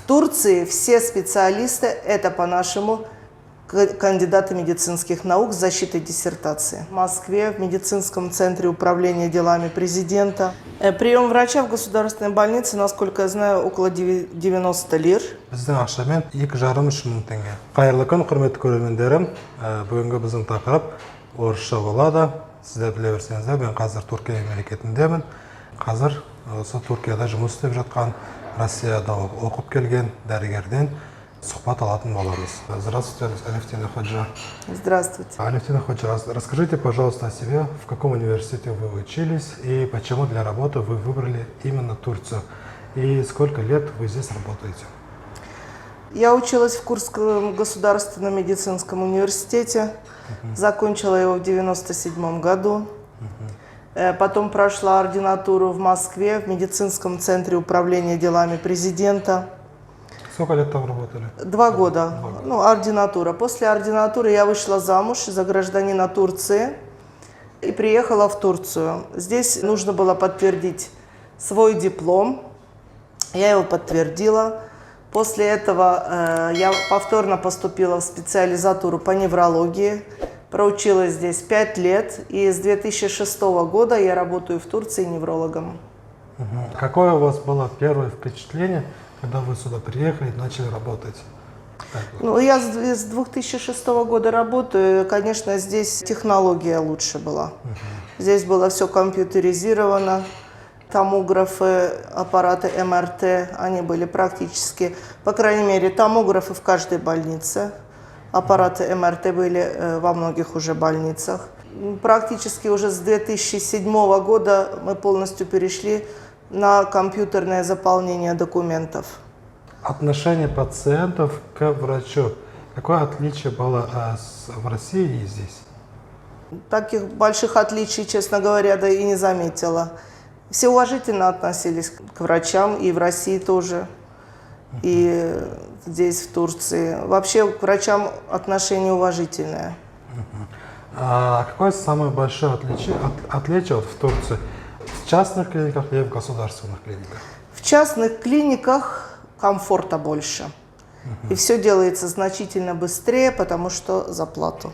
В Турции все специалисты – это по-нашему кандидаты медицинских наук с защитой диссертации. В Москве, в медицинском центре управления делами президента. Прием врача в государственной больнице, насколько я знаю, около 90 лир. Біздің ақшамен 2,5-3 мың теңге. Қайырлы күн, құрметті көрермендерім. Бүгінгі біздің тақырып орысша болады. Сіздер біле берсеңіздер, мен қазір Түркия мемлекетіндемін. Қазір осы Түркияда жұмыс істеп жатқан, Россияда оқып келген дәрігерден сұхбат алатын боламыз. Здравствуйте, Алевтина Ходжа. Здравствуйте. Алевтина Ходжа, расскажите, пожалуйста, о себе, в каком университете вы учились и почему для работы вы выбрали именно Турцию и сколько лет вы здесь работаете? Я училась в Курском государственном медицинском университете, закончила его в 1997 году. Потом прошла ординатуру в Москве, в медицинском центре управления делами президента. Сколько лет там работали? 2 года. Ну, ординатура. После ординатуры я вышла замуж за гражданина Турции и приехала в Турцию. Здесь нужно было подтвердить свой диплом. Я его подтвердила. После этого я повторно поступила в специализатуру по неврологии. Проучилась здесь 5 лет. И с 2006 года я работаю в Турции неврологом. Какое у вас было первое впечатление, когда вы сюда приехали и начали работать? Ну, я с 2006 года работаю, конечно, здесь технология лучше была. Здесь было все компьютеризировано, томографы, аппараты МРТ, они были практически, по крайней мере, томографы в каждой больнице, аппараты МРТ были во многих уже больницах. Практически уже с 2007 года мы полностью перешли на компьютерное заполнение документов. Отношение пациентов к врачу. Какое отличие было в России и здесь? Таких больших отличий, честно говоря, да и не заметила. Все уважительно относились к врачам, и в России тоже, и здесь, в Турции. Вообще к врачам отношение уважительное. А какое самое большое отличие в Турции? В частных клиниках или в государственных клиниках? В частных клиниках комфорта больше. И все делается значительно быстрее, потому что за плату.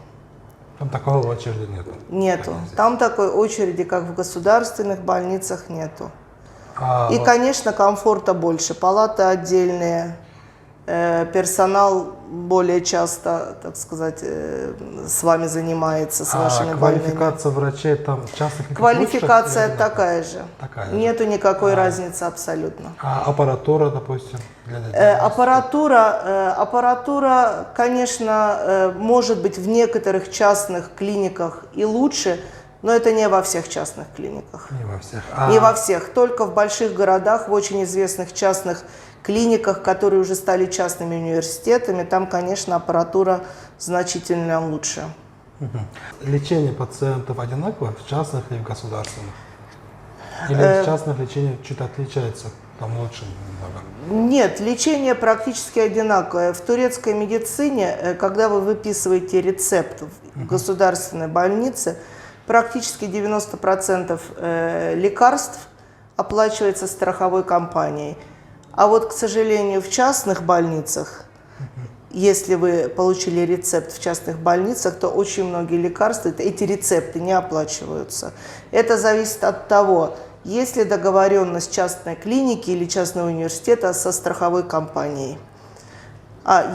Там такого очереди нету? Нету. Там такой очереди, как в государственных больницах, нету. И, конечно, комфорта больше. Палаты отдельные, персонал более часто, так сказать, с вами занимается, с вашими больными. Квалификация врачей там частных клиниках? Квалификация такая же. Такая же. Нету никакой разницы абсолютно. А аппаратура, допустим? Аппаратура, конечно, может быть в некоторых частных клиниках и лучше, но это не во всех частных клиниках. Не во всех. Не во всех, только в больших городах, в очень известных частных клиниках, которые уже стали частными университетами, там, конечно, аппаратура значительно лучше. Лечение пациентов одинаково в частных и в государственных? Или в частных лечение чуть отличается? Там лучше немного? Нет, лечение практически одинаковое. В турецкой медицине, когда вы выписываете рецепт в государственной больнице, практически 90% лекарств оплачивается страховой компанией. А вот, к сожалению, в частных больницах, если вы получили рецепт в частных больницах, то очень многие лекарства, эти рецепты не оплачиваются. Это зависит от того, есть ли договоренность частной клиники или частного университета со страховой компанией.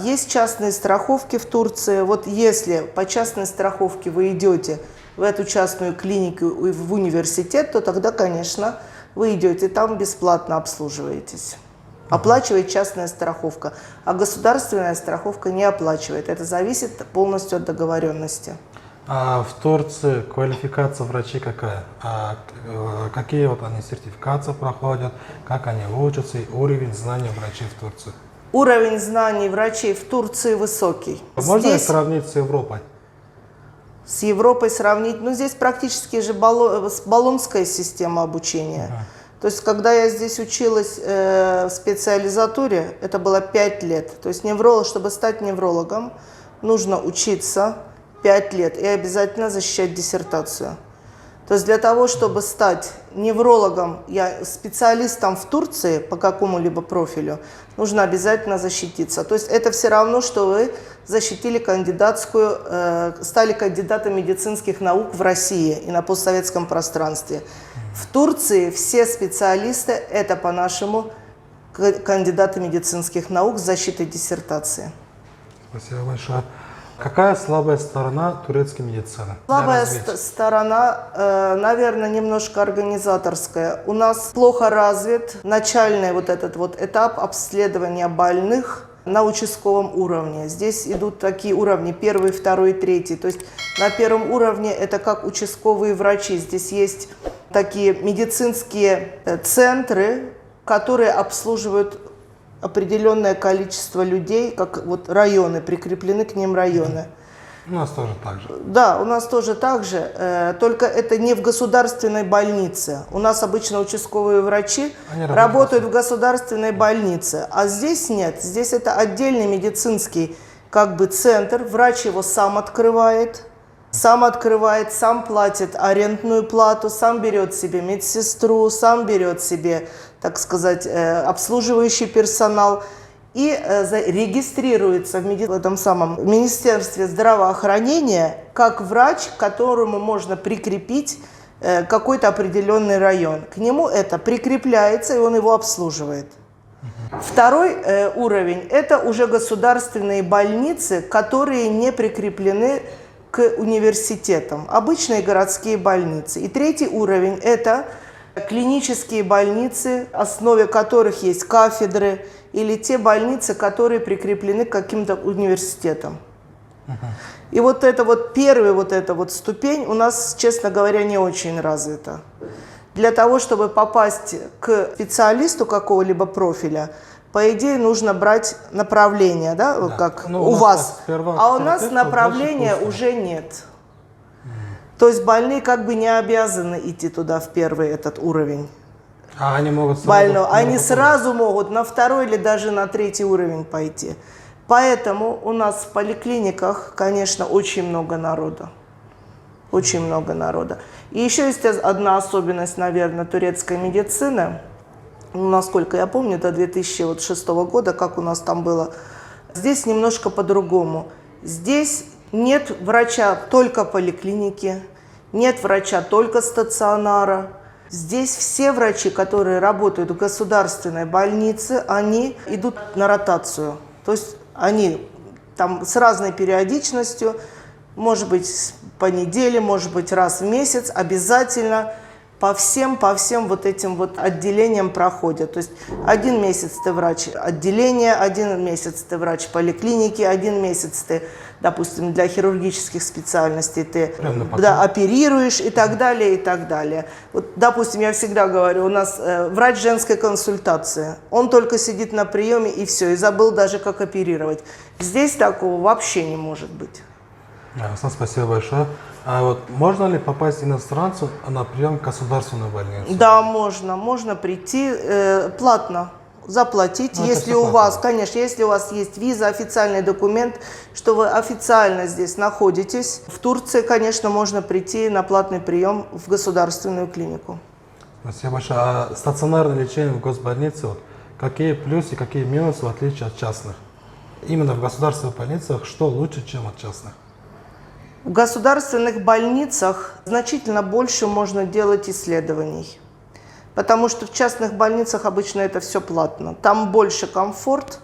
Есть частные страховки в Турции. Вот если по частной страховке вы идете в эту частную клинику и в университет, то тогда, конечно, вы идете там бесплатно обслуживаетесь. Оплачивает частная страховка, а государственная страховка не оплачивает. Это зависит полностью от договоренности. А в Турции квалификация врачей какая? Какие вот они сертификации проходят, как они учатся и уровень знаний врачей в Турции? Уровень знаний врачей в Турции высокий. Можно здесь сравнить с Европой? С Европой сравнить? Ну, здесь практически же болонская система обучения. То есть, когда я здесь училась в специализатуре, это было 5 лет. То есть, чтобы стать неврологом, нужно учиться 5 лет и обязательно защищать диссертацию. То есть для того, чтобы стать неврологом, специалистом в Турции по какому-либо профилю, нужно обязательно защититься. То есть это все равно, что вы защитили стали кандидатом медицинских наук в России и на постсоветском пространстве. В Турции все специалисты – это по-нашему кандидаты медицинских наук с защитой диссертации. Спасибо большое. Какая слабая сторона турецкой медицины? Слабая сторона, наверное, немножко организаторская. У нас плохо развит начальный вот этот вот этап обследования больных на участковом уровне. Здесь идут такие уровни: 1, 2, 3. То есть на первом уровне это как участковые врачи. Здесь есть такие медицинские центры, которые обслуживают определенное количество людей, как вот районы, прикреплены к ним районы. У нас тоже так же. Да, у нас тоже так же, только это не в государственной больнице. У нас обычно участковые врачи работают в государственной больнице, а здесь нет. Здесь это отдельный медицинский центр, врач его сам открывает, сам платит арендную плату, сам берет себе медсестру, сам берет себе, так сказать, обслуживающий персонал и регистрируется в этом самом Министерстве здравоохранения как врач, к которому можно прикрепить какой-то определенный район. К нему это прикрепляется, и он его обслуживает. Второй уровень – это уже государственные больницы, которые не прикреплены к университетам, обычные городские больницы. И третий уровень – это клинические больницы, в основе которых есть кафедры, или те больницы, которые прикреплены к каким-то университетам. И вот эта вот первая ступень у нас, честно говоря, не очень развита. Для того, чтобы попасть к специалисту какого-либо профиля, по идее, нужно брать направление, да, да. как ну, у вас. А у нас терапевт, направления уже нет. То есть больные не обязаны идти туда в первый этот уровень. А они могут сразу могут на 2 или даже на 3 уровень пойти. Поэтому у нас в поликлиниках, конечно, очень много народа. Очень много народа. И еще есть одна особенность, наверное, турецкой медицины. Насколько я помню, до 2006 года, как у нас там было, здесь немножко по-другому. Здесь нет врача только поликлиники, нет врача только стационара. Здесь все врачи, которые работают в государственной больнице, они идут на ротацию. То есть они там с разной периодичностью, может быть по неделе, может быть раз в месяц, обязательно по всем вот этим вот отделениям проходят. То есть 1 месяц ты врач отделения, 1 месяц ты врач поликлиники, 1 месяц ты, допустим, для хирургических специальностей ты оперируешь и так далее, и так далее. Вот, допустим, я всегда говорю, у нас врач женской консультации, он только сидит на приеме и все, и забыл даже, как оперировать. Здесь такого вообще не может быть. Ясно, спасибо большое. А вот можно ли попасть иностранцу на прием в государственную больницу? Да, можно прийти платно, заплатить, если у вас, конечно, если у вас есть виза, официальный документ, что вы официально здесь находитесь. В Турции, конечно, можно прийти на платный прием в государственную клинику. Спасибо большое. А стационарное лечение в госбольнице, какие плюсы, какие минусы в отличие от частных? Именно в государственных больницах что лучше, чем от частных? В государственных больницах значительно больше можно делать исследований, потому что в частных больницах обычно это все платно. Там больше комфорт,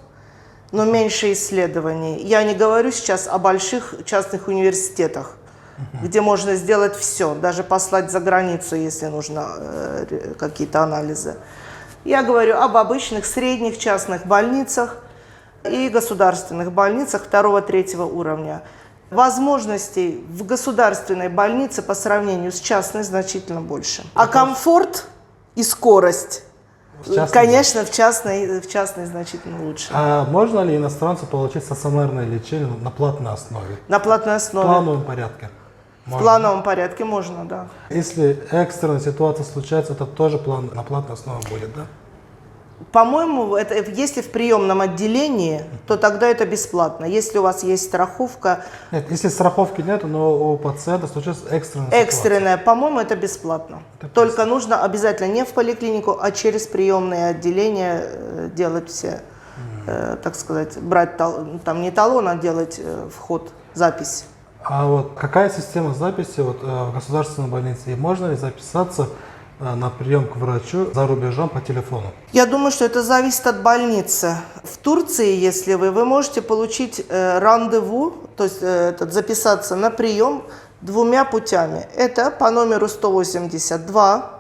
но меньше исследований. Я не говорю сейчас о больших частных университетах, где можно сделать все, даже послать за границу, если нужно какие-то анализы. Я говорю об обычных средних частных больницах и государственных больницах 2-3 уровня. Возможностей в государственной больнице по сравнению с частной значительно больше. А комфорт и скорость, конечно, в частной значительно лучше. А можно ли иностранцу получить стационарное лечение на платной основе? На платной основе. В плановом порядке? В плановом порядке можно, да. Если экстренная ситуация случается, это тоже на платной основе будет, да? По-моему, если в приемном отделении, то тогда это бесплатно. Если у вас есть страховка Нет, если страховки нет, но у пациента случилась экстренная ситуация. экстренная, по-моему, это бесплатно. Только нужно обязательно не в поликлинику, а через приемные отделения делать все, так сказать, брать там не талон, а делать вход, запись. А вот какая система записи вот, в государственной больнице? И можно ли записаться на прием к врачу за рубежом по телефону? Я думаю, что это зависит от больницы. В Турции, если вы можете получить рандеву, то есть записаться на прием двумя путями. Это по номеру 182.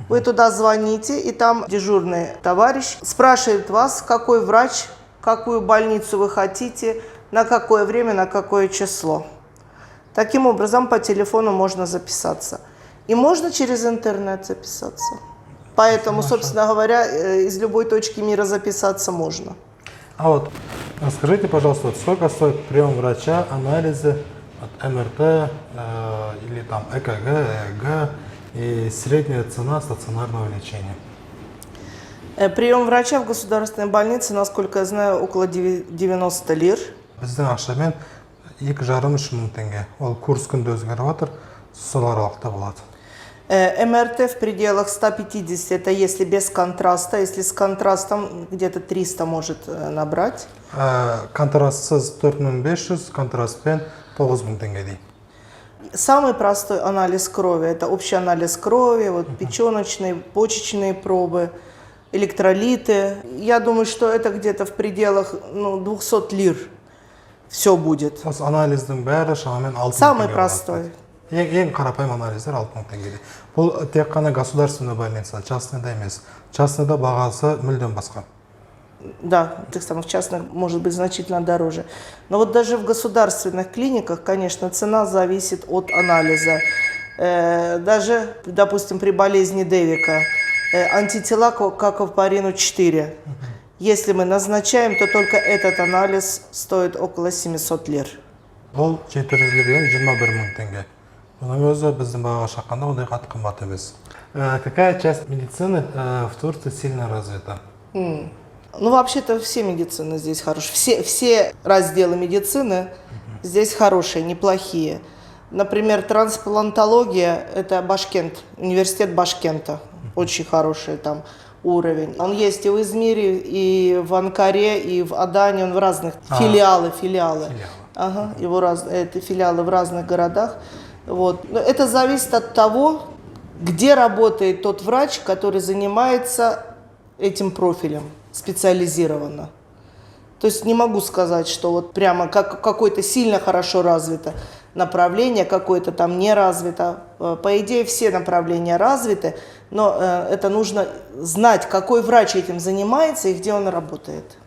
Вы туда звоните, и там дежурный товарищ спрашивает вас, какой врач, какую больницу вы хотите, на какое время, на какое число. Таким образом, по телефону можно записаться. И можно через интернет записаться. Поэтому, собственно говоря, из любой точки мира записаться можно. А вот скажите, пожалуйста, вот сколько стоит прием врача, анализы от МРТ или там ЭКГ, ЭЭГ и средняя цена стационарного лечения? Прием врача в государственной больнице, насколько я знаю, около 90 лир. Біздің ақшамен 2,5-3 мың теңге. Ол курс күнде өзгеріп жатыр, сол аралықта болады. МРТ в пределах 150, это если без контраста, если с контрастом где-то 300 может набрать. Контрастсыз 4500, контрастпен 9000 теңге дейді. Самый простой анализ крови, это общий анализ крови, вот печеночные, почечные пробы, электролиты. Я думаю, что это где-то в пределах 200 лир все будет. Анализдің бәрі шамамен 6000 теңге. Самый простой. Ең қарапайым анализдер 6000 теңге. Бұл тек қана государственная больница, частныйда емес. Частныйда бағасы мүлдем басқа. Да, в частных может быть значительно дороже. Но вот даже в государственных клиниках, конечно, цена зависит от анализа. Даже, допустим, при болезни Девика антитела к аквапарину 4. Если мы назначаем, то только этот анализ стоит около 700 лир. Бұл 700 лирден 21 мың теңге. Бұның өзі біздің бағаға шаққанда ондай қатты қымбат емес. Какая часть медицины в Турции сильно развита? Ну, вообще-то все медицины здесь хорошие. Все разделы медицины здесь хорошие, неплохие. Например, трансплантология – это Башкент, университет Башкента. Очень хороший там уровень. Он есть и в Измире, и в Анкаре, и в Адане, он в разных филиалы. Ага, это филиалы в разных городах. Вот. Но это зависит от того, где работает тот врач, который занимается этим профилем специализированно. То есть не могу сказать, что вот прямо какое-то сильно хорошо развито направление, какое-то там не развито. По идее, все направления развиты, но это нужно знать, какой врач этим занимается и где он работает.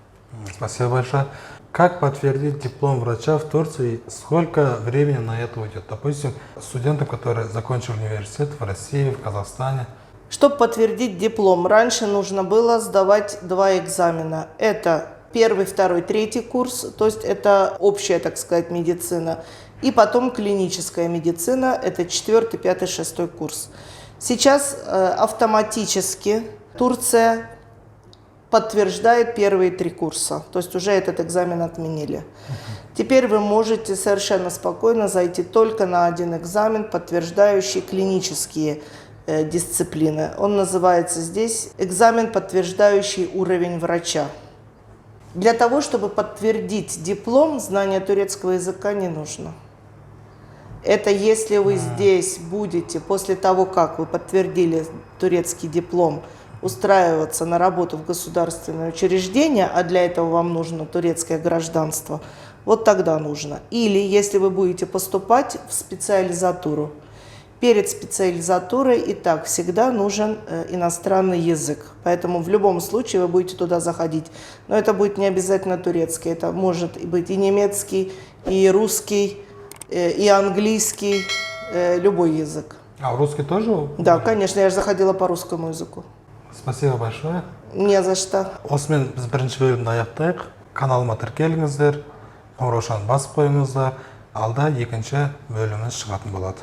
Спасибо большое. Как подтвердить диплом врача в Турции? Сколько времени на это уйдет? Допустим, студентам, которые закончили университет в России, в Казахстане. Чтобы подтвердить диплом, раньше нужно было сдавать 2 экзамена. Это 1, 2, 3 курс, то есть это общая, так сказать, медицина. И потом клиническая медицина, это 4, 5, 6 курс. Сейчас автоматически Турция подтверждает первые 3 курса, то есть уже этот экзамен отменили. Теперь вы можете совершенно спокойно зайти только на 1 экзамен, подтверждающий клинические дисциплины. Он называется здесь экзамен, подтверждающий уровень врача. Для того, чтобы подтвердить диплом, знание турецкого языка не нужно. Это если вы здесь будете, после того, как вы подтвердили турецкий диплом, устраиваться на работу в государственное учреждение, а для этого вам нужно турецкое гражданство, вот тогда нужно. Или если вы будете поступать в специализатуру. Перед специализатурой и так всегда нужен иностранный язык. Поэтому в любом случае вы будете туда заходить. Но это будет не обязательно турецкий. Это может быть и немецкий, и русский, и английский, любой язык. А русский тоже? Да, конечно, я же заходила по русскому языку. Спасибо большое. Не за что. Осымен біз бірінші бөлімді аяқтайық. Каналыма тіркеліңіздер, қоңыраушаны басып қойыңыздар. Алда екінші бөліміміз шығатын болады.